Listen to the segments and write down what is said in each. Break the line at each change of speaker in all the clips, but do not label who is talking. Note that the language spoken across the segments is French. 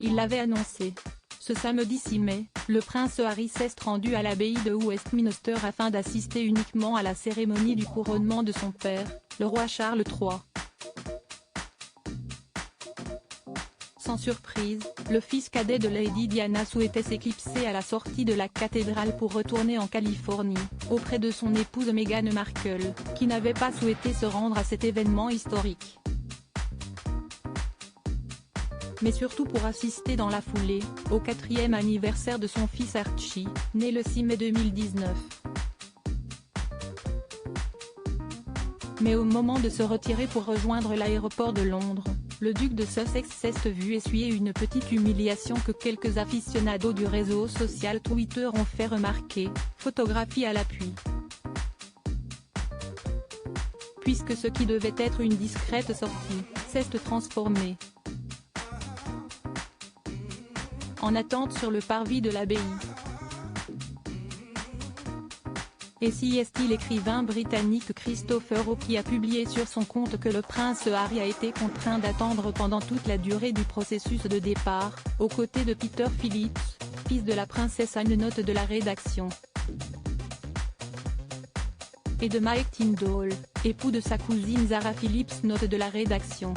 Il l'avait annoncé. Ce samedi 6 mai, le prince Harry s'est rendu à l'abbaye de Westminster afin d'assister uniquement à la cérémonie du couronnement de son père, le roi Charles III. Sans surprise, le fils cadet de Lady Diana souhaitait s'éclipser à la sortie de la cathédrale pour retourner en Californie, auprès de son épouse Meghan Markle, qui n'avait pas souhaité se rendre à cet événement historique. Mais surtout pour assister dans la foulée, au 4e anniversaire de son fils Archie, né le 6 mai 2019. Mais au moment de se retirer pour rejoindre l'aéroport de Londres, le duc de Sussex s'est vu essuyer une petite humiliation que quelques aficionados du réseau social Twitter ont fait remarquer, photographie à l'appui. Puisque ce qui devait être une discrète sortie, s'est transformé en attente sur le parvis de l'abbaye. Et si est-il l'écrivain britannique Christopher Wren qui a publié sur son compte que le prince Harry a été contraint d'attendre pendant toute la durée du processus de départ, aux côtés de Peter Phillips, fils de la princesse Anne, note de la rédaction, et de Mike Tindall, époux de sa cousine Zara Phillips, note de la rédaction.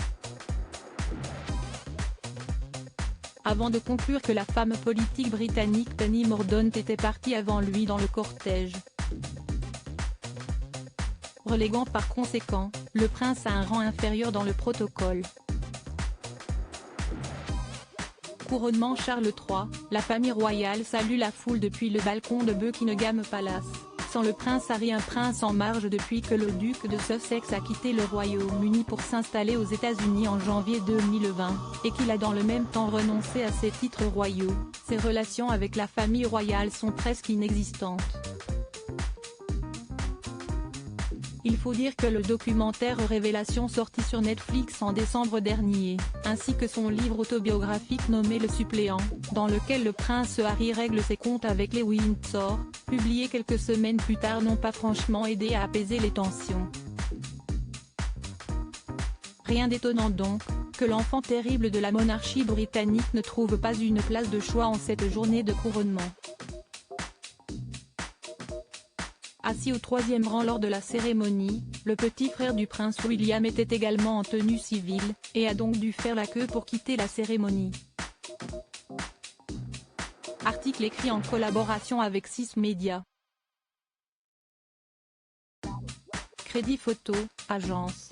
Avant de conclure que la femme politique britannique Penny Mordaunt était partie avant lui dans le cortège, reléguant par conséquent le prince à un rang inférieur dans le protocole. Couronnement Charles III, la famille royale salue la foule depuis le balcon de Buckingham Palace. Sans le prince Harry, un prince en marge depuis que le duc de Sussex a quitté le Royaume-Uni pour s'installer aux États-Unis en janvier 2020, et qu'il a dans le même temps renoncé à ses titres royaux, ses relations avec la famille royale sont presque inexistantes. Il faut dire que le documentaire Révélation sorti sur Netflix en décembre dernier, ainsi que son livre autobiographique nommé Le Suppléant, dans lequel le prince Harry règle ses comptes avec les Windsor, publié quelques semaines plus tard, n'ont pas franchement aidé à apaiser les tensions. Rien d'étonnant donc, que l'enfant terrible de la monarchie britannique ne trouve pas une place de choix en cette journée de couronnement. Assis au 3e rang lors de la cérémonie, le petit frère du prince William était également en tenue civile, et a donc dû faire la queue pour quitter la cérémonie. Article écrit en collaboration avec 6 médias. Crédit photo, agence.